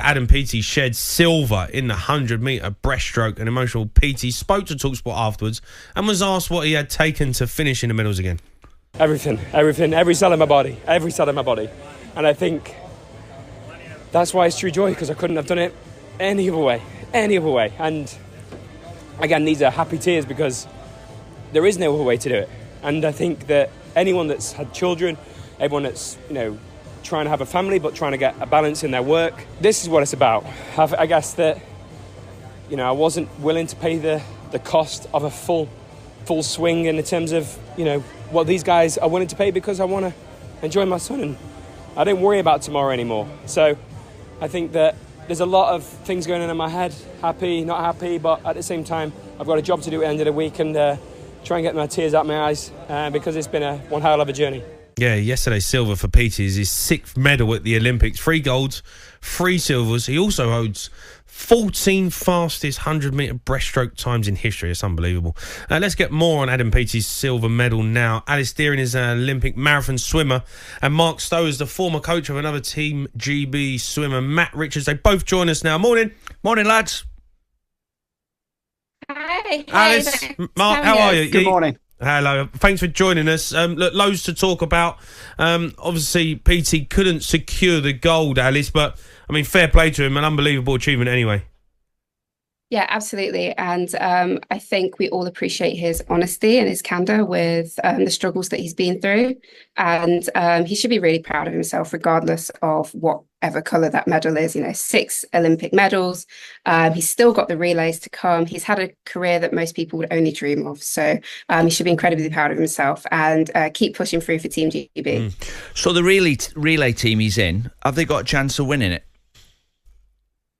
Adam Peaty shared silver in the 100-metre breaststroke. An emotional Peaty spoke to talkSPORT afterwards and was asked what he had taken to finish in the medals again. Everything, every cell in my body, And I think that's why it's true joy, because I couldn't have done it any other way. And again, these are happy tears because there is no other way to do it. And I think that anyone that's had children, everyone that's, trying to have a family but trying to get a balance in their work, this is what it's about. I guess that, I wasn't willing to pay the cost of a full swing in terms of, what these guys are willing to pay, because I want to enjoy my son and I don't worry about tomorrow anymore. So I think that there's a lot of things going on in my head, happy, not happy, but at the same time, I've got a job to do at the end of the week and try and get my tears out of my eyes because it's been one hell of a journey. Yeah, yesterday silver for Peaty is his 6th medal at the Olympics. 3 golds, 3 silvers. He also holds 14 fastest 100-metre breaststroke times in history. It's unbelievable. Let's get more on Adam Peaty's silver medal now. Alice Deering is an Olympic marathon swimmer, and Mark Stowe is the former coach of another Team GB swimmer, Matt Richards. They both join us now. Morning, lads. Hi. Alice, Mark, how are you? Good morning. Hello, thanks for joining us. Look, loads to talk about. Obviously, Peaty couldn't secure the gold, Alice, but I mean, fair play to him, an unbelievable achievement anyway. Yeah, absolutely. And I think we all appreciate his honesty and his candor with the struggles that he's been through. And he should be really proud of himself, regardless of whatever colour that medal is. 6 Olympic medals. He's still got the relays to come. He's had a career that most people would only dream of. So he should be incredibly proud of himself and keep pushing through for Team GB. So the relay team he's in, have they got a chance of winning it?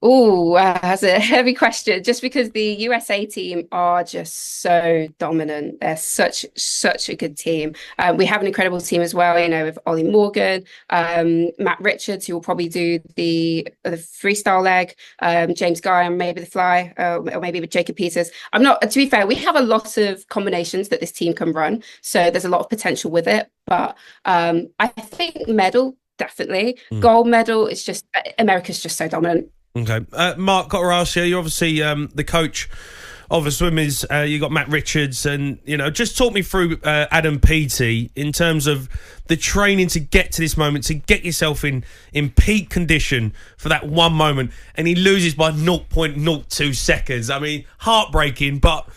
Oh, that's a heavy question. Just because the USA team are just so dominant. They're such a good team. We have an incredible team as well, with Ollie Morgan, Matt Richards, who will probably do the freestyle leg, James Guy, and maybe the fly, or maybe with Jacob Peters. To be fair, we have a lot of combinations that this team can run. So there's a lot of potential with it. But I think medal, definitely. Gold medal, is just, America's just so dominant. Okay. Mark, got to ask you, you're obviously the coach of the swimmers. You got Matt Richards, and, just talk me through Adam Peaty in terms of the training to get to this moment, to get yourself in peak condition for that one moment, and he loses by 0.02 seconds. I mean, heartbreaking, but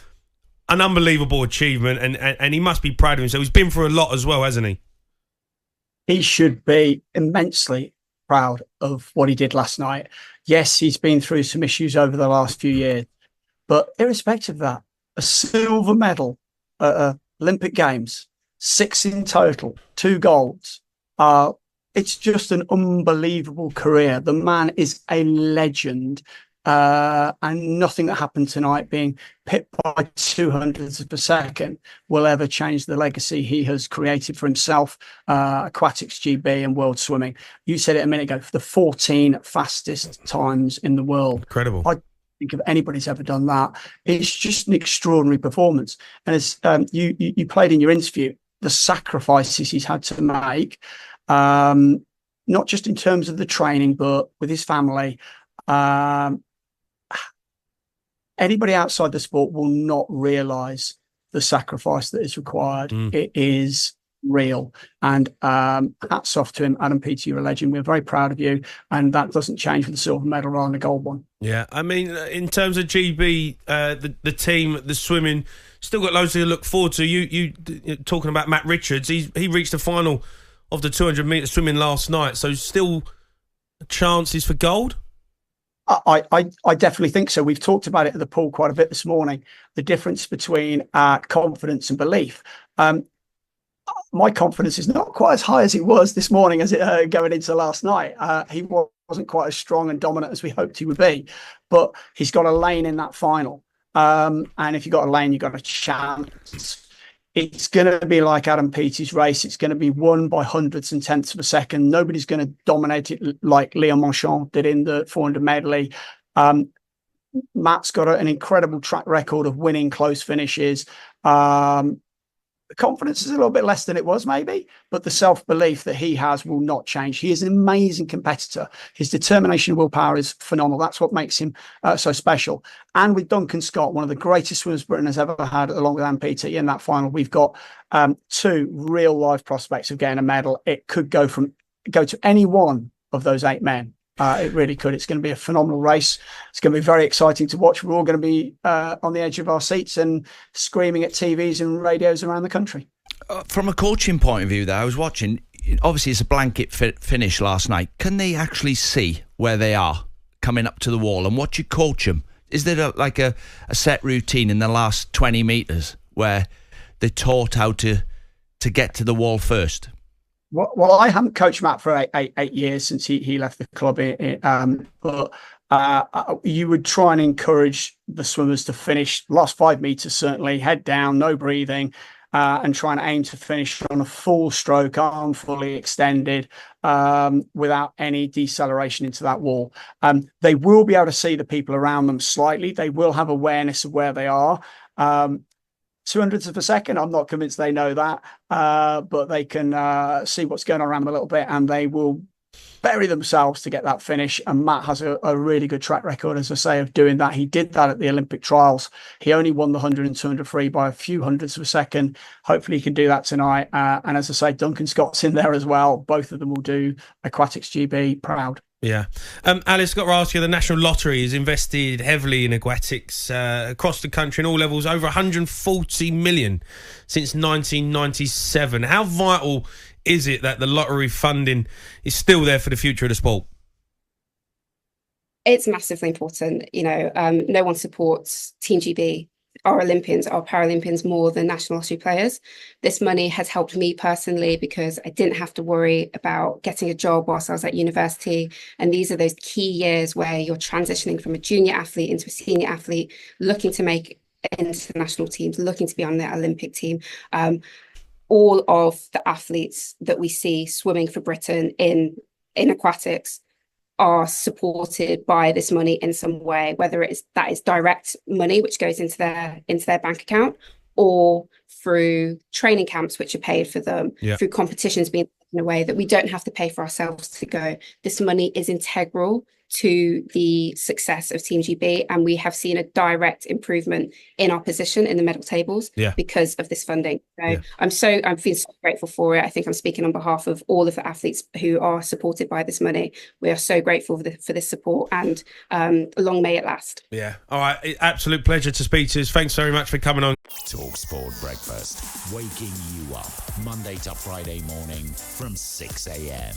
an unbelievable achievement, and he must be proud of himself. He's been through a lot as well, hasn't he? He should be immensely proud of what he did last night. Yes, he's been through some issues over the last few years, but irrespective of that, a silver medal at Olympic Games, 6 in total, 2 golds. It's just an unbelievable career. The man is a legend, and nothing that happened tonight, being pipped by 200ths of a second, will ever change the legacy he has created for himself, aquatics, GB, and world swimming. You said it a minute ago, the 14 fastest times in the world. Incredible. I don't think if anybody's ever done that. It's just an extraordinary performance. And as you played in your interview, the sacrifices he's had to make, not just in terms of the training, but with his family. Anybody outside the sport will not realise the sacrifice that is required. It is real. And hats off to him. Adam Peaty, you're a legend. We're very proud of you. And that doesn't change with the silver medal or the gold one. Yeah, I mean, in terms of GB, the team, the swimming, still got loads to look forward to. You talking about Matt Richards, he reached the final of the 200-metre swimming last night. So still chances for gold? I definitely think so. We've talked about it at the pool quite a bit this morning, the difference between confidence and belief. My confidence is not quite as high as it was this morning as it going into last night. He wasn't quite as strong and dominant as we hoped he would be, but he's got a lane in that final. And if you've got a lane, you've got a chance. It's going to be like Adam Peaty's race. It's going to be won by hundredths and tenths of a second. Nobody's going to dominate it like Leon Monchon did in the 400 medley. Matt's got an incredible track record of winning close finishes. The confidence is a little bit less than it was maybe, but the self-belief that he has will not change. He is an amazing competitor. His determination and willpower is phenomenal. That's what makes him so special. And with Duncan Scott, one of the greatest swimmers Britain has ever had, along with Adam Peaty in that final, we've got two real life prospects of getting a medal. It could go to any one of those 8 men. It really could. It's going to be a phenomenal race. It's going to be very exciting to watch. We're all going to be on the edge of our seats and screaming at TVs and radios around the country. From a coaching point of view, though, I was watching. Obviously, it's a blanket finish last night. Can they actually see where they are coming up to the wall? And what you coach them? Is there a set routine in the last 20 metres where they're taught how to get to the wall first? Well, I haven't coached Matt for eight years since he left the club. But you would try and encourage the swimmers to finish last 5 meters, certainly head down, no breathing, and try and aim to finish on a full stroke, arm fully extended, without any deceleration into that wall. They will be able to see the people around them slightly. They will have awareness of where they are. 200ths of a second, I'm not convinced they know that, but they can see what's going on around them a little bit, and they will bury themselves to get that finish. And Matt has a really good track record, as I say, of doing that. He did that at the Olympic trials. He only won the 100 and 200 free by a few hundredths of a second. Hopefully he can do that tonight. And as I say, Duncan Scott's in there as well. Both of them will do Aquatics GB proud. Yeah. Alice, got to ask you, the National Lottery has invested heavily in aquatics across the country in all levels, over 140 million since 1997. How vital is it that the lottery funding is still there for the future of the sport? It's massively important. No one supports Team GB, our Olympians, our Paralympians, more than national lottery players. This money has helped me personally because I didn't have to worry about getting a job whilst I was at university. And these are those key years where you're transitioning from a junior athlete into a senior athlete, looking to make international teams, looking to be on the Olympic team. All of the athletes that we see swimming for Britain in aquatics are supported by this money in some way, whether that is direct money which goes into their bank account, or through training camps which are paid for them, through competitions being in a way that we don't have to pay for ourselves to go. This money is integral to the success of Team GB, and we have seen a direct improvement in our position in the medal tables because of this funding. So I'm feeling so grateful for it. I think I'm speaking on behalf of all of the athletes who are supported by this money. We are so grateful for this support, and long may it last. Yeah. All right. Absolute pleasure to speak to us. Thanks very much for coming on. talkSPORT Breakfast, waking you up Monday to Friday morning from 6 a.m.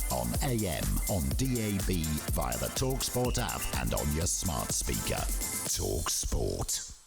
on AM, on DAB, via the talkSPORT app and on your smart speaker. talkSPORT.